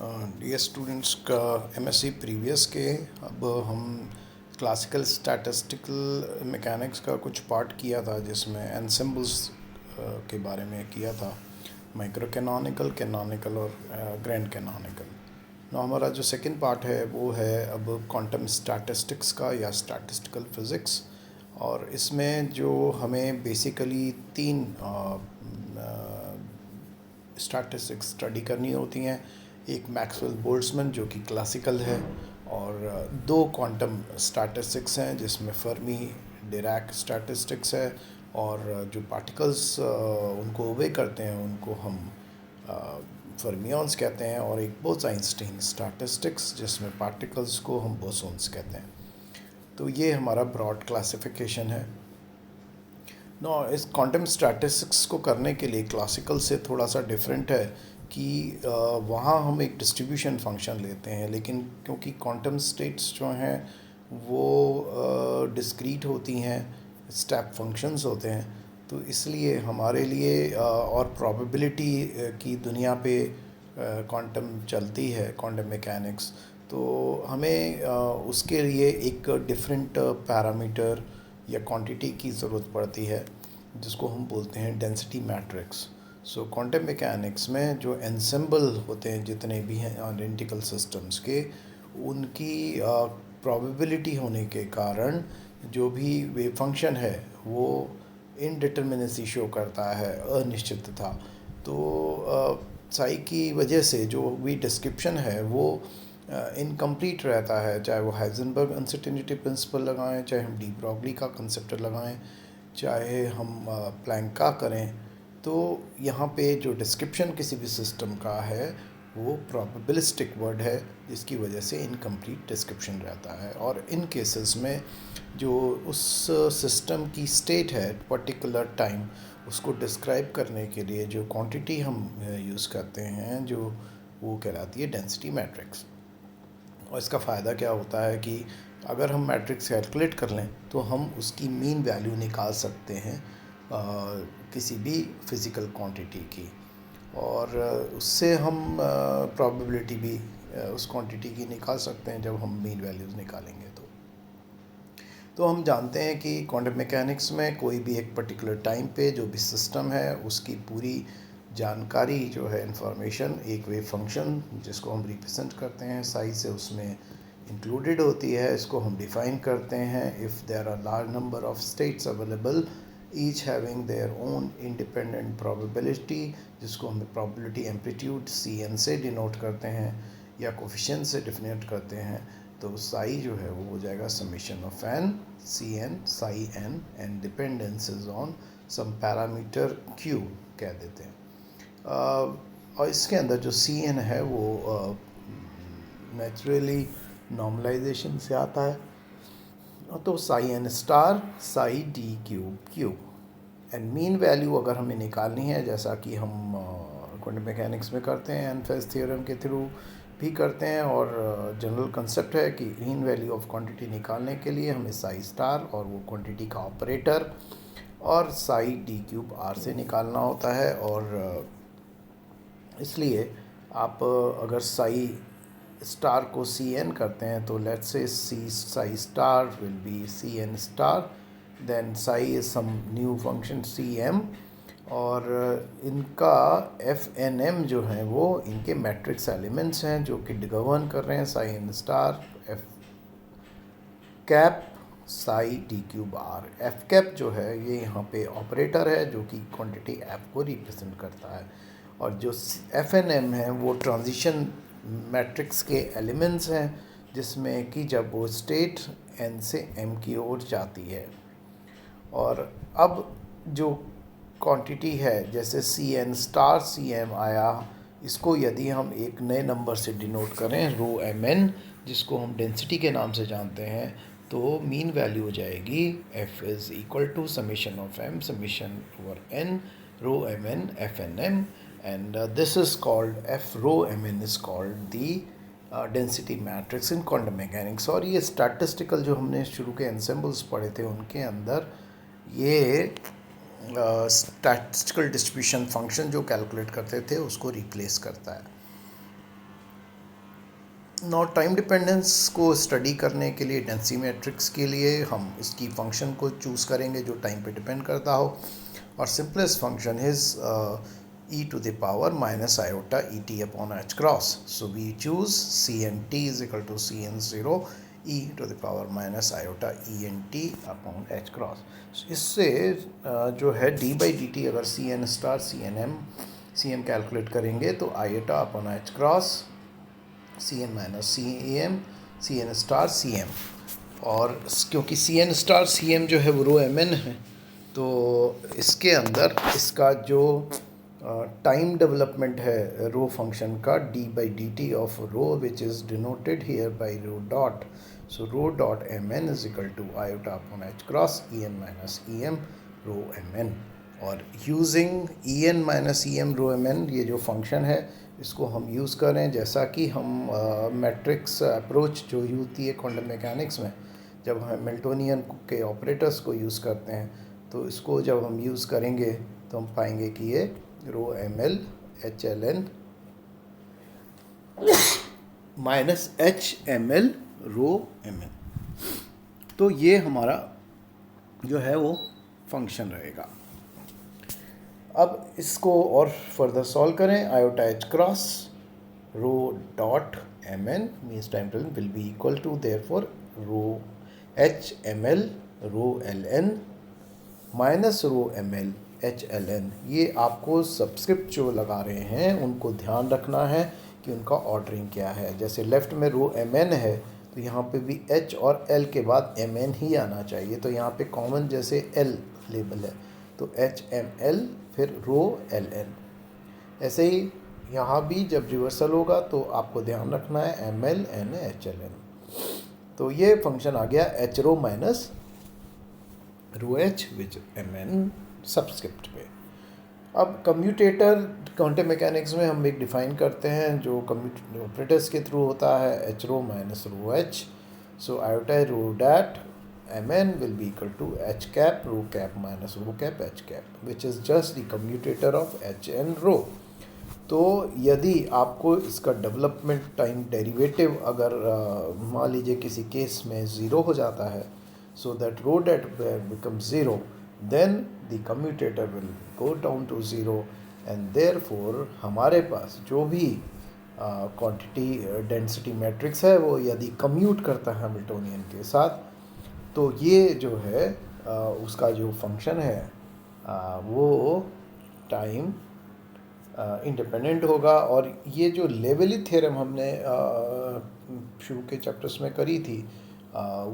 Dear students का MSc previous के अब हम क्लासिकल स्टैटिस्टिकल मैकेनिक्स का कुछ पार्ट किया था जिसमें एनसेम्बल्स के बारे में किया था। माइक्रो कैनोनिकल, कैनोनिकल और ग्रैंड कैनोनिकल। ना हमारा जो सेकंड पार्ट है वो है अब क्वांटम स्टैटिस्टिक्स का या स्टैटिस्टिकल फिज़िक्स। और इसमें जो हमें बेसिकली तीन स्टैटिस्टिक्स स्टडी करनी होती हैं। एक मैक्सवेल बोल्ट्जमैन जो कि क्लासिकल है, और दो क्वांटम स्टैटिस्टिक्स हैं जिसमें फर्मी डिरैक स्टैटिस्टिक्स है, और जो पार्टिकल्स उनको ओबे करते हैं उनको हम फर्मियंस कहते हैं, और एक बोस-आइंस्टीन स्टैटिस्टिक्स जिसमें पार्टिकल्स को हम बोसॉन्स कहते हैं। तो ये हमारा ब्रॉड क्लासिफिकेशन है। नो, इस क्वांटम स्टैटिस्टिक्स को करने के लिए क्लासिकल से थोड़ा सा डिफरेंट है कि वहाँ हम एक डिस्ट्रीब्यूशन फंक्शन लेते हैं, लेकिन क्योंकि क्वांटम स्टेट्स जो हैं वो डिस्क्रीट होती हैं, स्टेप फंक्शंस होते हैं, तो इसलिए हमारे लिए और प्रोबेबिलिटी की दुनिया पे क्वांटम चलती है, क्वांटम मैकेनिक्स। तो हमें उसके लिए एक डिफरेंट पैरामीटर या क्वांटिटी की ज़रूरत पड़ती है जिसको हम बोलते हैं डेंसिटी मैट्रिक्स। सो क्वांटम मैकेनिक्स में जो एंसेंबल होते हैं जितने भी हैं आइडेंटिकल सिस्टम्स के, उनकी प्रोबेबिलिटी होने के कारण जो भी वेव फंक्शन है वो इनडिटर्मिनेसी शो करता है, अनिश्चितता। तो साई की वजह से जो भी डिस्क्रिप्शन है वो इनकम्प्लीट रहता है, चाहे वो हाइजेनबर्ग अनसर्टेनिटी प्रिंसिपल लगाएं, चाहे हम डी ब्रॉगली का कंसेप्ट लगाएं, चाहे हम प्लैंक का करें। तो यहाँ पे जो डिस्क्रिप्शन किसी भी सिस्टम का है वो प्रोबेबिलिस्टिक वर्ड है, जिसकी वजह से इनकम्प्लीट डिस्क्रिप्शन रहता है। और इन केसेस में जो उस सिस्टम की स्टेट है पर्टिकुलर टाइम, उसको डिस्क्राइब करने के लिए जो क्वांटिटी हम यूज़ करते हैं जो वो कहलाती है डेंसिटी मैट्रिक्स। और इसका फ़ायदा क्या होता है कि अगर हम मैट्रिक्स कैलकुलेट कर लें तो हम उसकी मीन वैल्यू निकाल सकते हैं किसी भी फिज़िकल क्वांटिटी की, और उससे हम प्रोबेबिलिटी भी उस क्वांटिटी की निकाल सकते हैं जब हम मीन वैल्यूज़ निकालेंगे। तो हम जानते हैं कि क्वांटम मैकेनिक्स में कोई भी एक पर्टिकुलर टाइम पे जो भी सिस्टम है उसकी पूरी जानकारी जो है इंफॉर्मेशन एक वेव फंक्शन जिसको हम रिप्रेजेंट करते हैं साइज से उसमें इंक्लूडेड होती है। इसको हम डिफ़ाइन करते हैं if there are large number of states available each having their own independent probability, जिसको हम प्रोबेबिलिटी एम्पलीट्यूड सी एन से डिनोट करते हैं या कोफिशिएंट से डिफिनेट करते हैं। तो साई जो है वो हो जाएगा summation of n c n psi n and dependence is on some parameter q कह देते हैं। और इसके अंदर जो सी एन है वो नेचुरली नॉर्मलाइजेशन से आता है, तो psi n star psi d cube cube. And mean value अगर हमें निकालनी है, जैसा कि हम क्वांटम मैकेनिक्स में करते हैं, एनफेस थ्योरम के थ्रू भी करते हैं, और जनरल कंसेप्ट है कि मीन वैल्यू ऑफ क्वांटिटी निकालने के लिए हमें साई स्टार और वो क्वांटिटी का ऑपरेटर और साई डी क्यूब आर से निकालना होता है। और इसलिए आप अगर साई स्टार को सी एन करते हैं तो let's say c psi star will be c n star, then psi is some new function c m, और इनका एफ एन एम जो है वो इनके मैट्रिक्स एलिमेंट्स हैं जो कि गवर्न कर रहे हैं psi n star f cap psi d cube r. F cap जो है ये यहाँ पे ऑपरेटर है जो कि क्वांटिटी एफ को रिप्रेजेंट करता है, और जो एफ एन एम है वो ट्रांजिशन मैट्रिक्स के एलिमेंट्स हैं जिसमें कि जब वो स्टेट एन से एम की ओर जाती है। और अब जो क्वांटिटी है जैसे c n star c m आया, इसको यदि हम एक नए नंबर से डिनोट करें रो एम एन, जिसको हम डेंसिटी के नाम से जानते हैं, तो मीन वैल्यू हो जाएगी f is equal to summation of m summation over n rho M n f n m, and this is called f rho M n is called the density matrix in quantum mechanics. और ये statistical जो हमने शुरू के एंसेम्बल्स पढ़े थे उनके अंदर ये स्टैटिस्टिकल डिस्ट्रीब्यूशन फंक्शन जो कैलकुलेट करते थे उसको रिप्लेस करता है। नौ टाइम डिपेंडेंस को स्टडी करने के लिए डेंसिटी मैट्रिक्स के लिए हम इसकी फंक्शन को चूज़ करेंगे जो टाइम पे डिपेंड करता हो, और simplest function is e to the power minus iota et upon h cross. So we choose cnt is equal to cn0 e to the power minus iota ent upon h cross. So इससे जो है d by dt अगर cn star cm calculate करेंगे तो iota upon h cross cn minus cm cn star cm, और क्योंकि cn star cm जो है वो रो mn है, तो इसके अंदर इसका जो टाइम डेवलपमेंट है रो फंक्शन का d by d t of rho which is denoted here by rho dot. So rho dot m n is equal to iota upon h cross e n minus e m rho M n. और using e n minus e m rho M n, ये जो function है इसको हम use करें जैसा कि हम मैट्रिक्स अप्रोच जो होती है क्वांटम मैकेनिक्स में, जब हम हैमिल्टोनियन के ऑपरेटर्स को यूज़ करते हैं, तो इसको जब हम यूज़ करेंगे तो हम पाएंगे कि ये rho M L H L N minus H M L rho M N. तो ये हमारा जो है वो फंक्शन रहेगा. अब इसको और फर्दर सॉल्व करें. Iota h cross rho dot m n means time table will be equal to therefore rho h M L rho l N minus rho M L H L n. ये आपको subscript जो लगा रहे हैं उनको ध्यान रखना है कि उनका ऑर्डरिंग क्या है. जैसे लेफ़्ट में रो एम एन है तो यहाँ पे भी एच और एल के बाद एम एन ही आना चाहिए. तो यहाँ पे कॉमन जैसे एल लेबल है तो एच एम एल फिर रो एल एन. ऐसे ही यहाँ भी जब रिवर्सल होगा तो आपको ध्यान रखना है m l n h L n. तो ये फंक्शन आ गया h rho minus rho h which m n subscript पे. अब कम्यूटेटर क्वांटम मैकेनिक्स में हम एक डिफ़ाइन करते हैं जो ऑपरेटर्स के थ्रू होता है H rho minus rho H. So iota rho that M N will be equal to H cap rho cap minus rho cap H cap which is just the commutator of H N rho. तो यदि आपको इसका development time derivative अगर मान लीजिए किसी case में zero हो जाता है, so that rho dat becomes 0, then the commutator will go down to 0, and therefore हमारे पास जो भी क्वांटिटी डेंसिटी मैट्रिक्स है वो यदि कम्यूट करता है हैमिल्टोनियन के साथ, तो ये जो है उसका जो फंक्शन है वो टाइम इंडिपेंडेंट होगा. और ये जो लेवली थ्योरम हमने शुरू के चैप्टर्स में करी थी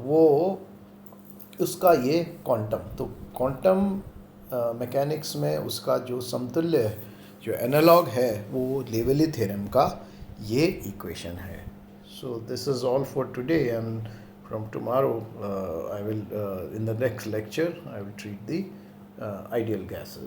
वो उसका ये क्वांटम, तो क्वांटम मैकेनिक्स में उसका जो समतुल्य है जो एनालॉग है वो लेवली थ्योरम का ये इक्वेशन है. So this is all for today, and from tomorrow I will in the next lecture I will treat the ideal gases.